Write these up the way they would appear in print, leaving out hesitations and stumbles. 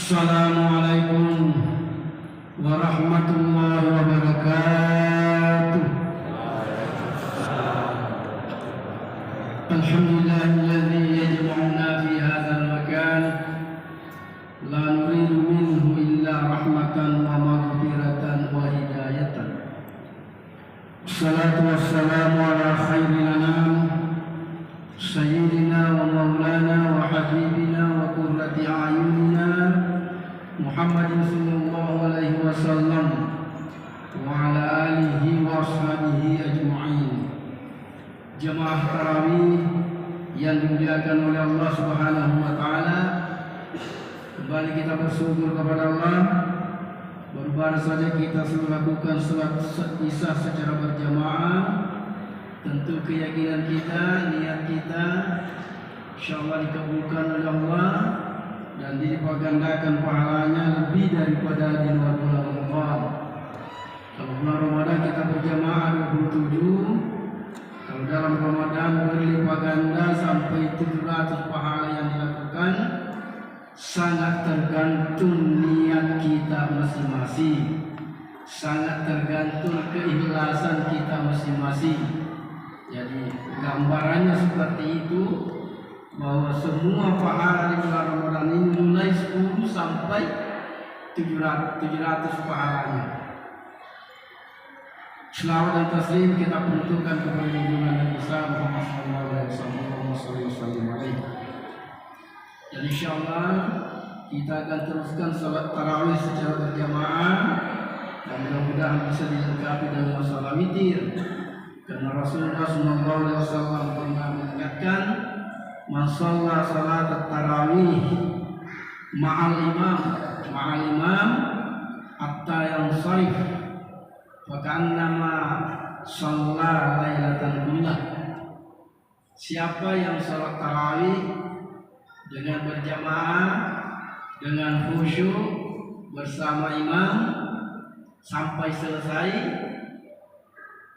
Assalamualaikum warahmatullahi wabarakatuh. Alhamdulillahilladzi yajma'una fi hadzal makan la nuridu minhu illa rahmatan wa maghfiratan wa hidayatan. Wassalatu wassalamu ala khairil anam sayyidina wa maulana wa habibina wa qurrati a'yunina Muhammadin sallallahu alaihi wasallam wa ala alihi wa ashabihi ajma'in. Jemaah tarawih yang dimuliakan oleh Allah Subhanahu wa taala, kembali kita bersyukur kepada Allah. Baru saja kita sudah melakukan salat Isya secara berjamaah. Tentu keyakinan kita, niat kita insyaallah dikabulkan oleh Allah dan dilipat gandakan pahalanya lebih daripada di luar bulan Ramadan. Kalau bulan Ramadan kita berjamaah 27, kalau dalam Ramadan berlipat ganda sampai 700 pahala yang dilakukan. Sangat tergantung niat kita masing-masing, sangat tergantung keikhlasan kita masing-masing. Jadi gambarannya seperti itu, bahwa semua pahala di bulan Ramadan ini mulai 10 sampai 700 pahalanya. Selawat dan taslim kita peruntukkan kepada junjungan Nabi Muhammad sallallahu alaihi wasallam. Dan insyaallah kita akan teruskan salat tarawih secara berjamaah dan mudah-mudahan bisa dilengkapi dengan salat witir. Karena Rasulullah SAW pernah mengingatkan, man shalla salat tarawih ma'al imam hatta yansarif fa ka'annama shalla lailatan kullah. Siapa yang salat tarawih dengan berjamaah, dengan khusyuk bersama imam sampai selesai,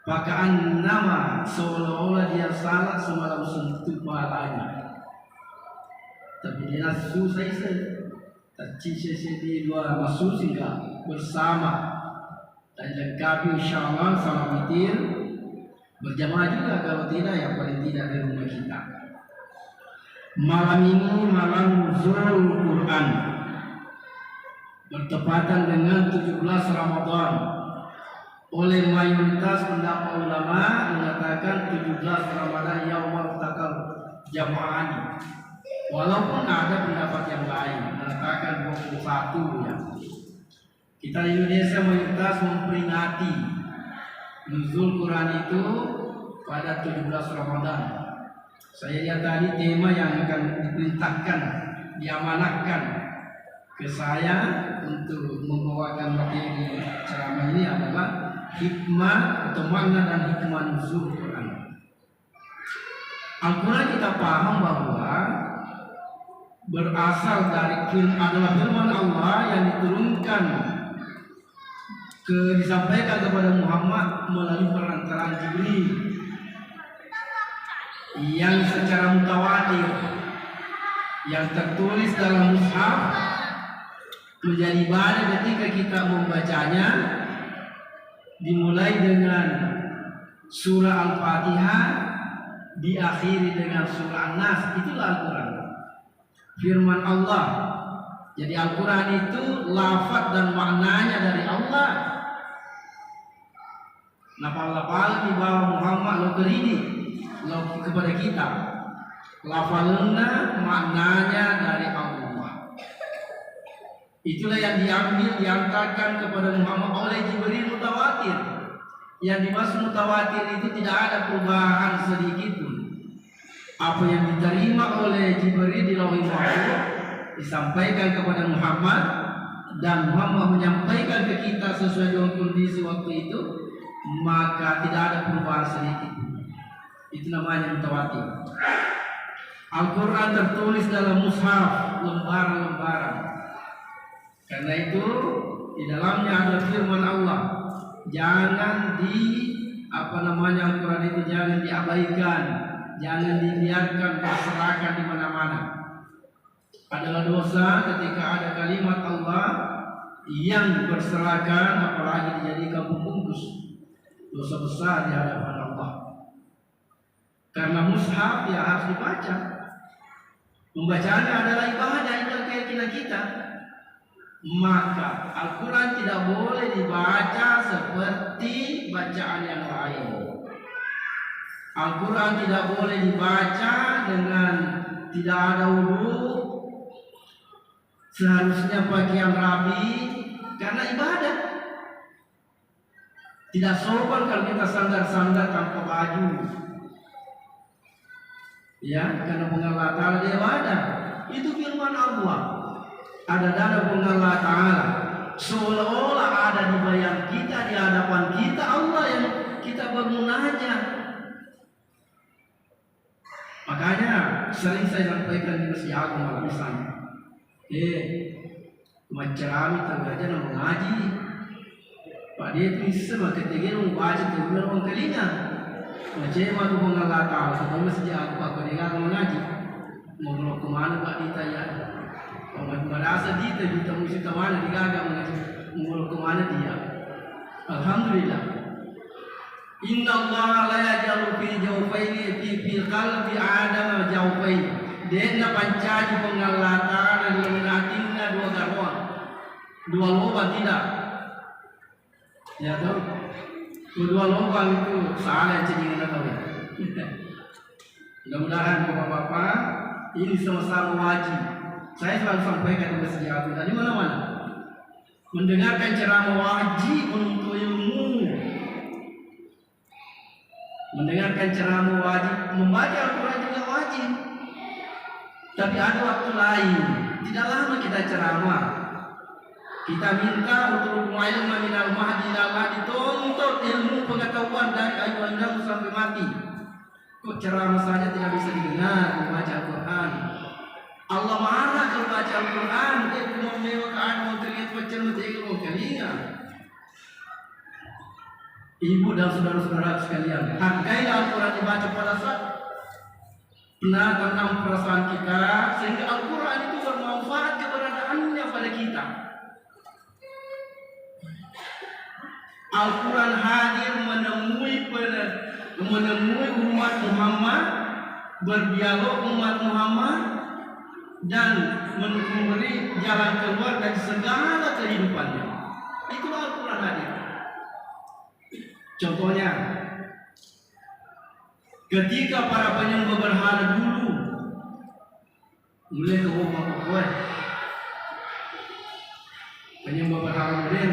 pakaan nama seolah-olah dia salat semalam suntuk pahalanya. Tapi dia susah tercicir di dua masuk sehingga bersama dan lengkapi insyaallah salat witir berjamaah juga, kalau tidak ya paling tidak di rumah kita. Malam ini malam nuzul Quran, bertepatan dengan 17 Ramadan. Oleh mayoritas pendapat ulama mengatakan 17 Ramadan yaumul taqal jama'ani. Walaupun ada pendapat yang lain mengatakan 21 ya. Kita di Indonesia mayoritas memperingati nuzul Quran itu pada 17 Ramadan. Saya lihat tadi tema yang akan diperintahkan, diamanahkan ke saya untuk membawakan materi ceramah ini adalah hikmah atau makna dan hikmah nuzul Quran. Al-Quran kita paham bahwa berasal dari adalah firman Allah yang diturunkan disampaikan kepada Muhammad melalui perantaraan Jibril, yang secara mutawatir, yang tertulis dalam mushaf, menjadi bahan ketika kita membacanya, dimulai dengan surah Al-Fatihah, diakhiri dengan surah An-Nas. Itulah Al-Quran, firman Allah. Jadi Al-Quran itu lafaz dan maknanya dari Allah. Napal-lapal di bawah Muhammad lo ini kepada kita, lafalnya maknanya dari Allah. Itulah yang diambil, diantarkan kepada Muhammad oleh Jibril mutawatir. Yang dimaksud mutawatir itu tidak ada perubahan sedikit pun. Apa yang diterima oleh Jibril di Lauhul Mahfuz disampaikan kepada Muhammad, dan Muhammad menyampaikan ke kita sesuai dengan kondisi waktu itu, maka tidak ada perubahan sedikit. Itu namanya mutawatir. Al-Quran tertulis dalam mushaf, lembaran-lembaran. Karena itu di dalamnya ada firman Allah. Jangan Al-Quran itu jangan diabaikan, jangan dibiarkan berserakan di mana-mana. adalah dosa ketika ada kalimat Allah yang berserakan apalagi dijadikan pembungkus. Dosa besar di hadapan Allah. Karena mushaf ya harus dibaca. Membacanya adalah ibadah, itu keyakinan kita. Maka Al-Quran tidak boleh dibaca seperti bacaan yang lain. Al-Quran tidak boleh dibaca dengan tidak ada wudu, seharusnya pakaian rapi, karena ibadah. Tidak sopan kalau kita sandar-sandar tanpa baju. Ya, karena Allah Ta'ala dia ibadah. Itu firman Allah. Ada dada Allah Ta'ala. Seolah-olah ada di bayang kita, di hadapan kita Allah yang kita bermunajat. Makanya sering saya sampaikan di Masjid Agung malam misalnya. Mencerami tanggaja dan mengaji. Pak dia bisa ketika membaca terus orang telinga. Macam mana tu Allah Ta'ala. Sebab Masjid Agung aku dengar mengaji. Mau kemana Pak Dita ya? Kalau merasa Dita mesti kemana digagal mengaji. Mau kemana dia? Alhamdulillah. Inna Allah la yajalu fi jawfaini fi qalbi Adam jawfaini. Dia pancaji pengalatan dan lenatinna dua garwan. Dua lubang tidak. Ya tahu. Dua lubang itu salah jadi kita tahu. Mudah-mudahan bapak-bapak ini sama-sama wajib. Saya selalu sampaikan di Masjid Agung tadi mana-mana. Mendengarkan ceramah wajib untuk ilmu. Mendengarkan ceramah wajib, membaca Al-Quran juga wajib. Tapi ada waktu lain, tidak lama kita ceramah. Kita minta untuk ilmu minal mahdi Allah dituntut ilmu pengetahuan dari ayuhan sampai mati. Kok ceramah saja tidak bisa didengar membaca Al-Quran. Allah marah kalau baca Al-Quran, dia mau mewakkan, mau terlihat macam mau telinga. Ibu dan saudara-saudara sekalian, hargailah Al-Quran dibaca pada saat tenang perasaan kita, sehingga Al-Quran itu bermanfaat keberadaannya pada kita. Al-Quran hadir menemui umat Muhammad, berdialog umat Muhammad, dan memberi jalan keluar dari segala kehidupannya. Itulah Al-Quran hadir. Contohnya, ketika para penyembah berhala dulu mulai ke rumah Pokok, penyembah berhala modern,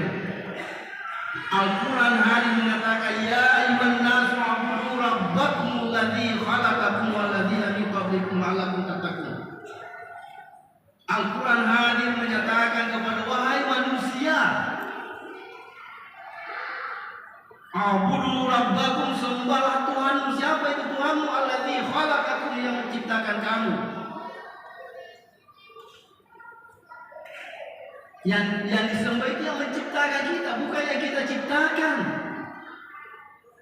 Al-Quran hari mengatakan, Ya ayyuhan nasu u'budu rabbakum alladzi khalaqakum walladzina min qablikum la'allakum tattaqun. Al-Quran hadir menyatakan kepada wahai manusia, A'budu rabbakum, sembahlah Tuhanmu. Siapa itu Tuhanmu? Alladzi khalaqakum, yang menciptakan kamu. Yang disembah itu yang menciptakan kita, bukan yang kita ciptakan.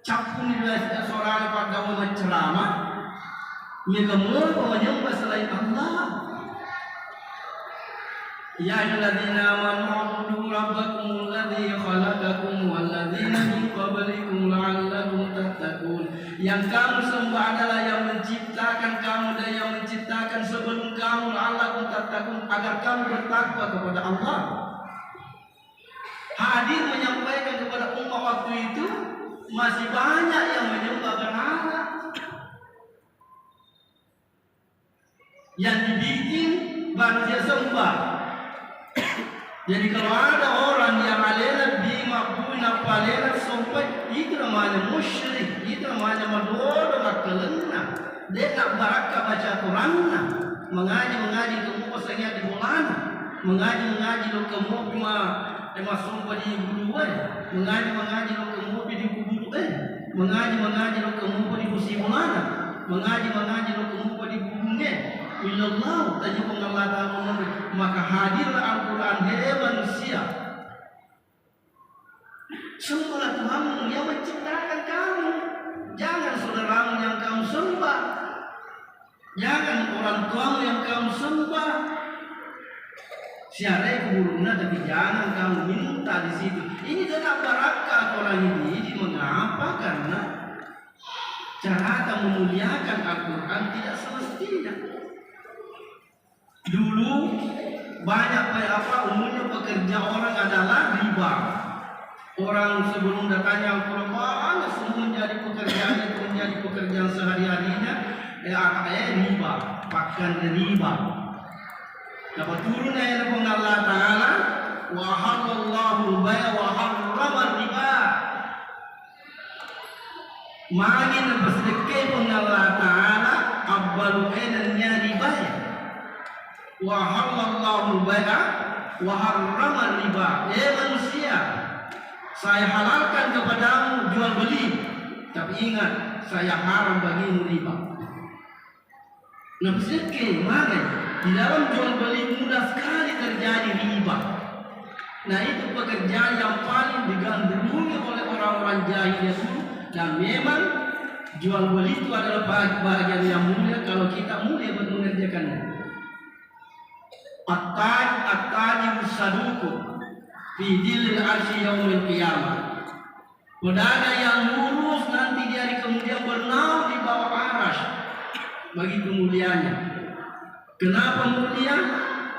Capun di seorang pada menceramah, mereka menyembah selain Allah. Ya ayyuhalladzina amanu u'budu rabbakum alladzi khalaqakum walladzina min qablikum la'allakum tattaqun. Yang kamu sembah adalah yang menciptakan kamu dan yang menciptakan sebelum kamu, la'allakum tattaqun, agar kamu bertakwa kepada Allah. Hadir menyampaikan kepada umat waktu itu, masih banyak yang menyembah berhala. Yang dibikin baru dia sembah. Jadi kalau ada orang yang alena bima puina palena sampai itu namanya musyrik, itu namanya madodo makelena. Dia nak barakah baca Quranna, mengaji kamu pasangnya di bulan, mengaji lo kamu cuma sumpah di buluan, mengaji lo kamu di kubur mengaji lo kamu di kusimulana, mengaji lo kamu di bubungnya. Illallah tanya pengalatan, maka hadirlah Al-Quran. Hei manusia, sembahlah Tuhanmu yang menciptakan kamu. Jangan saudaramu yang kamu sembah, jangan orang tuamu yang kamu sembah. Siarai kuburuna tapi jangan kamu minta di situ. Ini tetap barakah orang ini mengapa? Karena cara memuliakan Al-Quran tidak semestinya. Dulu banyak umumnya pekerja orang adalah riba. Orang sebelum datangnya Al-Quran banyak semua menjadi pekerjaan sehari-harinya riba, bahkan riba. Dapat turun ayat Allah Ta'ala, wa halallahu al-bai'a wa harrama riba. Magin bersedekah pun Allah Ta'ala abbalu enanya riba. Wa halallahu al-bai'a wa harrama riba. Manusia, saya halalkan kepadamu jual beli, tapi ingat saya haram bagimu riba. Nah, bersedekah mana? Di dalam jual beli mudah sekali terjadi riba. Nah, itu pekerjaan yang paling digandrungi oleh orang-orang jahil dulu. Dan memang jual beli itu adalah bagian yang mulia kalau kita mulia mengerjakannya. At-tajir saduku fi dhillil arsy yaumil qiyamah. Pedagang yang lurus nanti di hari kemudian bernaung di bawah arasy bagi kemuliaannya. Kenapa mulia?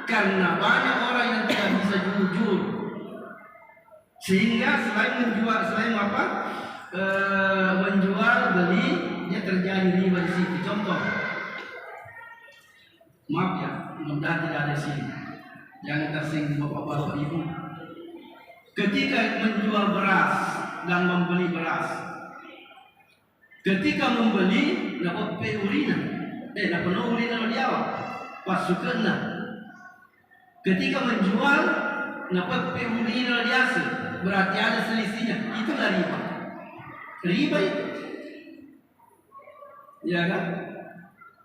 Karena banyak orang yang tidak bisa jujur, sehingga menjual beli dia terjadi riba di situ. Contoh, maaf ya, mudah tidak ada sini, jangan tersinggung bapak-bapak ibu. Ketika menjual beras dan membeli beras, ketika membeli dapat urina, dapat urina di awal. Pasukannya ketika menjual dapat pemudina biasa, berarti ada selisihnya. Itulah riba. Riba itu, ya kan?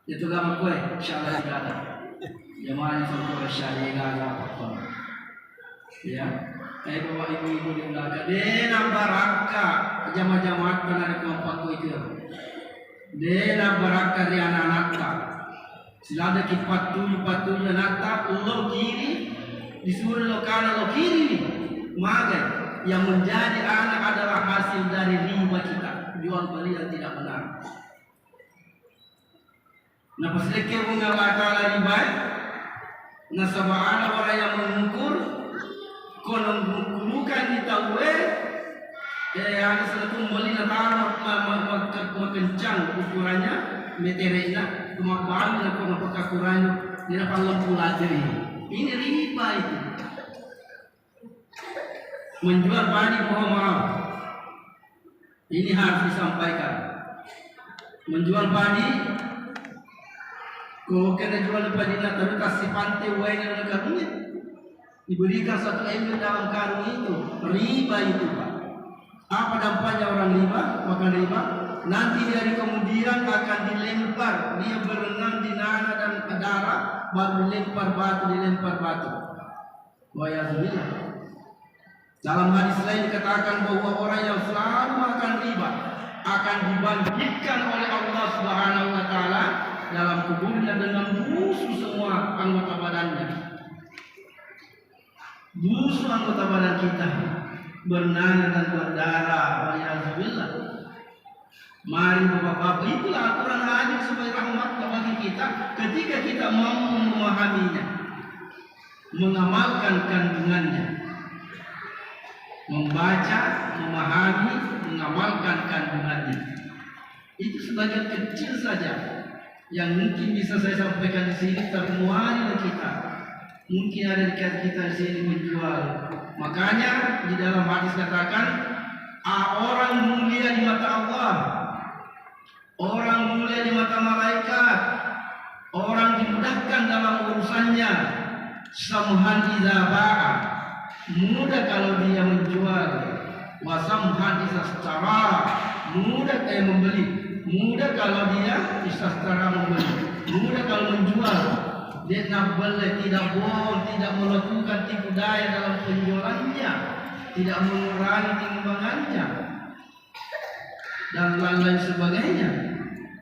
Itu gambar kue, insyaallah tidak ada. Jemaah yang syariah tidak apa-apa. Ya, bapak ibu di belakang. Dena barakah jamaah-jamaah benar kelompok itu. Dena barakah di anak-anak. Silada ki patunya nata lo kiri disuruh lo kanan lo kiri. Maka yang menjadi anak adalah hasil dari riba kita, jual beli yang tidak benar. Nah, pasleke mengalahkan riba. Nah, sabana orang yang mengukur konon bukan ditawe. Ada satu beli nata kencang ukurannya meternya. Kemakuan dan kekakuran di depan lempu lagi. Ini riba itu. Menjual padi, mohon maaf, ini harus disampaikan. Menjual padi, kalau kena jual padi terus kasih pantai uang yang karungnya, diberikan 1 ember dalam karung itu, riba itu Pak. Apa dampaknya orang riba? Makan riba. Nanti dari kemudian akan dilempar, dia berenang di nanah dan darah, baru dilempar batu. Wa'iyadzubillah. Dalam hadis lain dikatakan bahwa orang yang selalu makan riba akan dibangkitkan oleh Allah Subhanahu wa Ta'ala dalam kuburnya dengan busuk semua anggota badannya. Busuk anggota badan kita bernanah dan berdarah. Wa'iyadzubillah. Mari bapak-bapak, itulah aturan hadis sebagai rahmat bagi kita ketika kita mampu memahaminya, mengamalkan kandungannya, membaca, memahami, mengamalkan kandungannya. Itu sebagian kecil saja yang mungkin bisa saya sampaikan di sini, tapi muarilah kita. Mungkin ada di kita di sini menjual. Makanya di dalam hadis katakan, orang mulia di mata Allah, orang mulia di mata malaikat, orang dimudahkan dalam urusannya. Samhan idza ba'a, mudah kalau dia menjual. Wa samhan idza ishtara, mudah membeli. Mudah kalau dia ishtara membeli. Mudah kalau menjual. Dia nak beli, tidak bohong, tidak melakukan tipu daya dalam penjualannya, tidak mengurangi timbangannya dan lain-lain sebagainya.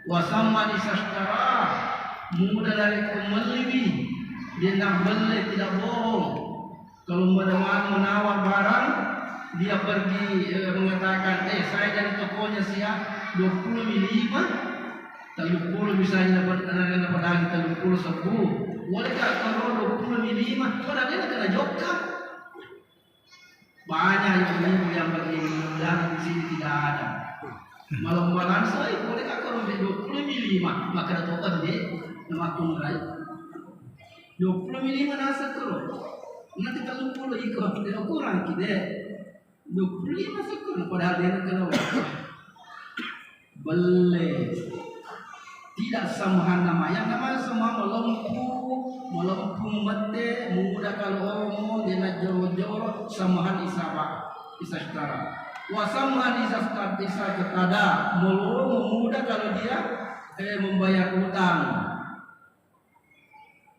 Wasamma disastara, mudah dari pembeli, dia nak beli, tidak bohong, Kalau menawar barang, dia pergi mengatakan, saya dari tokonya siap 20 milimeter, 30 misalnya dapat lagi 30 10. Bolehkah kalau 20 milimeter? Padahal dia kena jokap. Banyak ibu-ibu yang begini, dan di sini tidak ada. Malam-malam saya bolehkah kalau 20 milimeter? Maka tokoh dia nama tunggai 20 milimeter nasa kalau nanti 30 ikut tidak kurang kita 25 sekurang padahal dia kena boleh tidak samahan nama yang namanya semua melompu mete muda kalau orang dia nak joro-joro samahan isa setara wasamahan isa ketada muda kalau dia membayar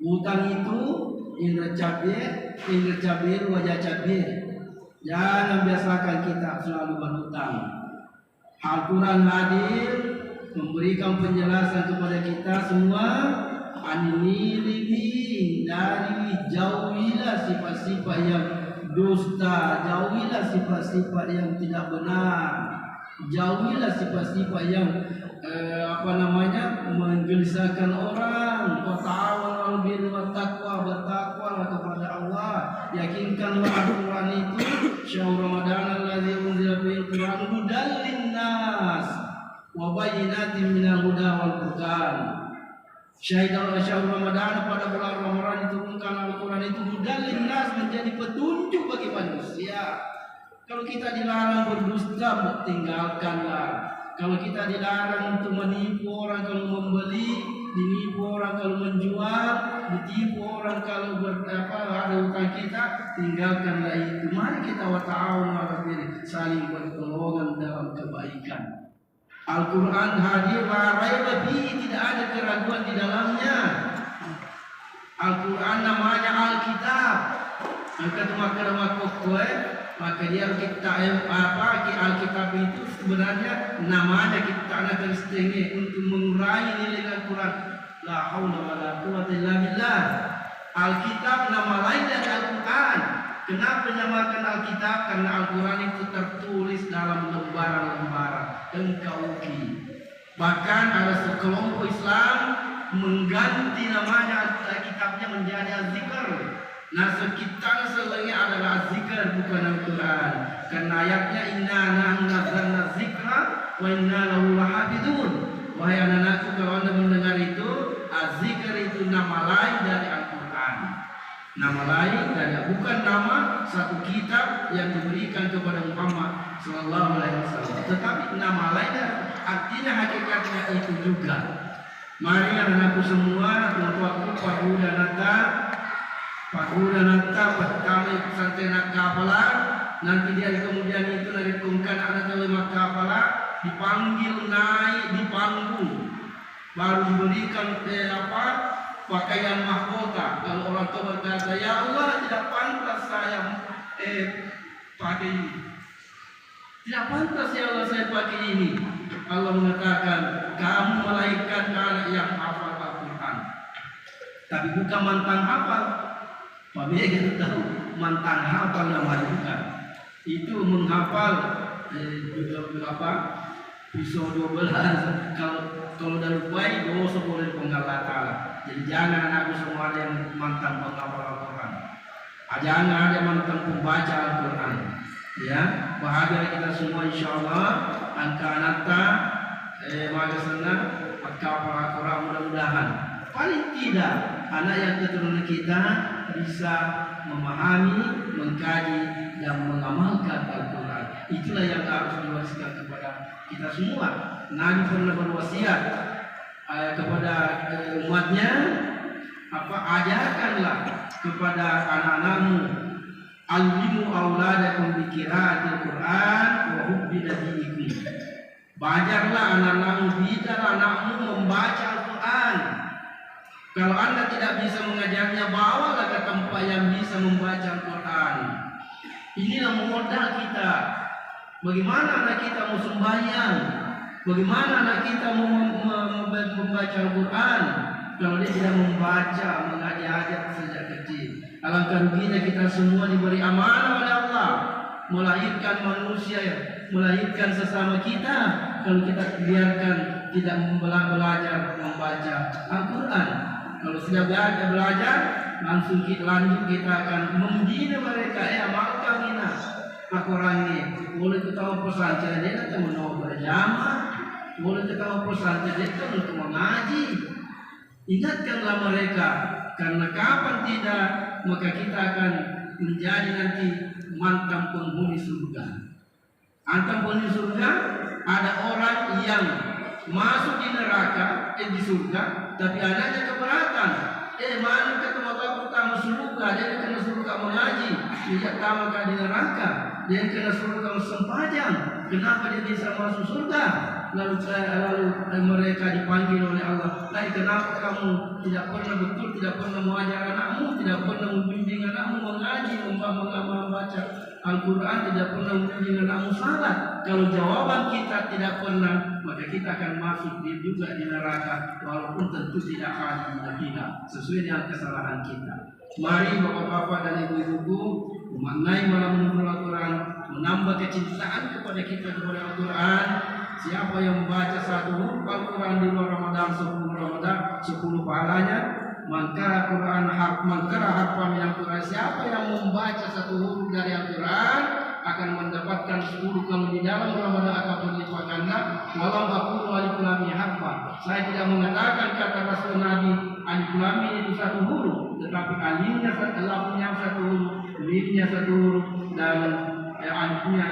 utang itu indra cabai wajah cabai. Jangan biasakan kita selalu berhutang. Al-Quran hadir memberikan penjelasan kepada kita semua. Anilimi dari jauhilah sifat-sifat yang dusta, jauhilah sifat-sifat yang tidak benar, jauhilah sifat-sifat yang menggelisahkan orang. Ta'awanu bil taqwa, bertakwalah kepada Allah. Yakinkanlah Al-Quran itu syahr Ramadan alladzi unzila fihi al-Quran hudan linnas wa bayyinatin minal huda wal furqan. Syahr Ramadan pada bulan Ramadan diturunkan Al-Quran itu hudan linnas, menjadi petunjuk bagi manusia. Kalau kita dilarang berdusta, tinggalkanlah. Kalau kita dilarang untuk menipu orang kalau membeli, dinipu orang kalau menjual, ditipu orang kalau ada utang kita, tinggalkanlah itu. Mari kita wata'awun saling bertolongan dalam kebaikan. Al-Quran hadir la raiba fihi, tidak ada keraguan di dalamnya. Al-Quran namanya Alkitab. Maka dia Alkitab itu sebenarnya namanya kita akan setengah untuk mengurangi nilai Al-Quran. La haula wala quwwata illa billah. Alkitab nama lain dari Al-Quran. Kenapa dinamakan Alkitab? Karena Al-Quran itu tertulis dalam lembaran-lembaran engkauki. Bahkan ada sekelompok Islam mengganti namanya Alkitabnya menjadi Az-Zikr. Nah, sekitar selagi adalah zikr bukan Al-Quran. Karena ayatnya inna nahnu nazzalna dzikra wa inna lahu lahafidun. Wahai anak-anakku, kalau Anda mendengar itu, az-zikr itu nama lain dari Al-Quran. Nama lain dari, bukan nama satu kitab yang diberikan kepada Muhammad sallallahu alaihi wasallam, tetapi nama lain artinya hakikatnya itu juga. Mari anak-anakku semua, tuan-tuanku, Pakuda nata pertama pesantren kapalan, nanti dia kemudian itu dari kungkan anak lima kapalan dipanggil naik di panggung, baru diberikan pakaian mahkota. Kalau orang tua berkata, ya Allah tidak pantas saya pakai ini, tidak pantas ya Allah saya pakai ini. Allah mengatakan kamu malaikat anak yang hafal Al-Quran, tapi bukan mantan hafal. Pabia kita tahu mantan hafal namanya bukan. Itu menghafal pisau 12. Kalau dah lupai dosa boleh Allah Ta'ala. Jadi jangan anakku semua ada yang mantan penghafal Al-Quran. Jangan ada mantan pembaca Al-Quran. Ya, bahagia kita semua insyaallah. Angka anata magasana menghafal Al-Quran mudah-mudahan. Paling tidak anak yang keturunan kita bisa memahami, mengkaji dan mengamalkan Al-Quran. Itulah yang harus diwasiatkan kepada kita semua. Nabi pernah berwasiat kepada umatnya, ajarkanlah kepada anak-anakmu, alimu auladakum bi qiraatil Quran wa hubbi nabiyikum. Bajarlah anak-anakmu, bidarlah anakmu membaca Al-Quran. Kalau Anda tidak bisa mengajarnya, bawalah ke tempat yang bisa membaca Al-Quran. Inilah modal kita. Bagaimana anak kita mau sembahyang? Bagaimana anak kita mau membaca Al-Quran? kalau dia tidak membaca, mengaji ayat sejak kecil. Alangkah ruginya kita semua diberi amanah oleh Allah, melahirkan manusia, melahirkan sesama kita, kalau kita biarkan tidak belajar membaca Al-Quran. Kalau sudah belajar, langsung kita akan membina mereka. Amalkan ini Al-Quran ini. Boleh ketahui pesantren dia untuk menolak berjamaah, boleh ketahui pesantren dia untuk mengaji. Ingatkanlah mereka, karena kapan tidak, maka kita akan menjadi nanti mantan penghuni surga. Mantan penghuni surga, ada orang yang masuk di neraka, di surga, tapi adanya keberatan. Mana ketemu kamu surga, dia kena surga mengaji, dia tahu di neraka, dia kena surga sempajang. Kenapa dia bisa masuk surga? Lalu mereka dipanggil oleh Allah. Kenapa kamu tidak pernah mengajar anakmu, tidak pernah membimbing anakmu mengaji, membaca Al-Quran, tidak pernah membimbing anakmu salat? Kalau jawaban kita tidak pernah, maka kita akan masuk juga di neraka, walaupun tentu tidak akan kita sesuai dengan kesalahan kita. Mari bapak-bapak dan ibu-ibuku memaknai malam nurul Al-Quran, menambah kecintaan kepada kita kepada Al-Quran. Siapa yang membaca satu huruf Al-Quran di luar Ramadan, 10 pahalanya. Maka Quran harfan min Al-Quran. Siapa yang membaca satu huruf dari Al-Quran akan mendapatkan 10 kalau di dalam Ramadan akan berlipat ganda. Walau aku alif lam mim harfan. Saya tidak mengatakan kata Rasul Nabi alif lam mim itu satu huruf, tetapi alifnya satu huruf, mimnya satu huruf, dan alifnya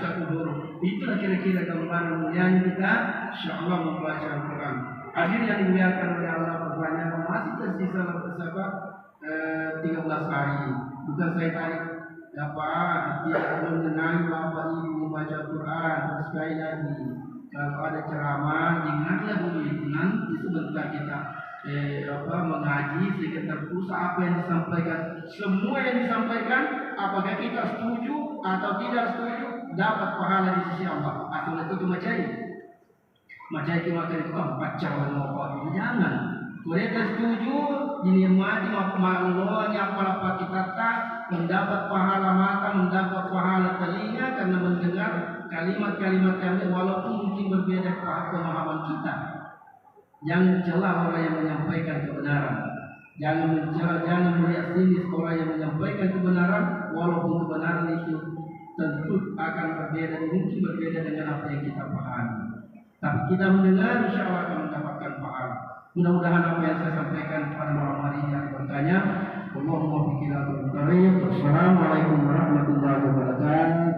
satu huruf. Itulah kira-kira gambaran mulianya kita insyaallah membaca Al-Quran. Hadirin yang dimuliakan oleh Allah, perbanyak masih tersisa 13 hari. Bukan saya tarik tidak mengenai Bapak Ibu membaca Al-Quran. Sekali lagi, kalau ada ceramah, ingatlah dulu itu nanti sebentar kita mengaji sehingga terpusat apa yang disampaikan. Semua yang disampaikan, apakah kita setuju atau tidak setuju, dapat pahala di sisi Allah. Atau itu macam macam itu baca apa? Jangan. Mereka setuju dinikmati makhluknya apa kita tak mendapat pahala mata, mendapat pahala telinga karena mendengar kalimat-kalimat kami walaupun mungkin berbeda pemahaman kita. Jangan celah orang yang menyampaikan kebenaran. Jangan melihat sinis orang yang menyampaikan kebenaran walaupun kebenaran itu tentu akan berbeda, mungkin berbeda dengan apa yang kita pahami. Tapi kita mendengar, insya Allah akan mendapatkan pahala. Mudah-mudahan apa yang saya sampaikan pada malam hari ini akan bertanya. Allahumma bikilatul karim. Wassalamualaikum warahmatullahi wabarakatuh.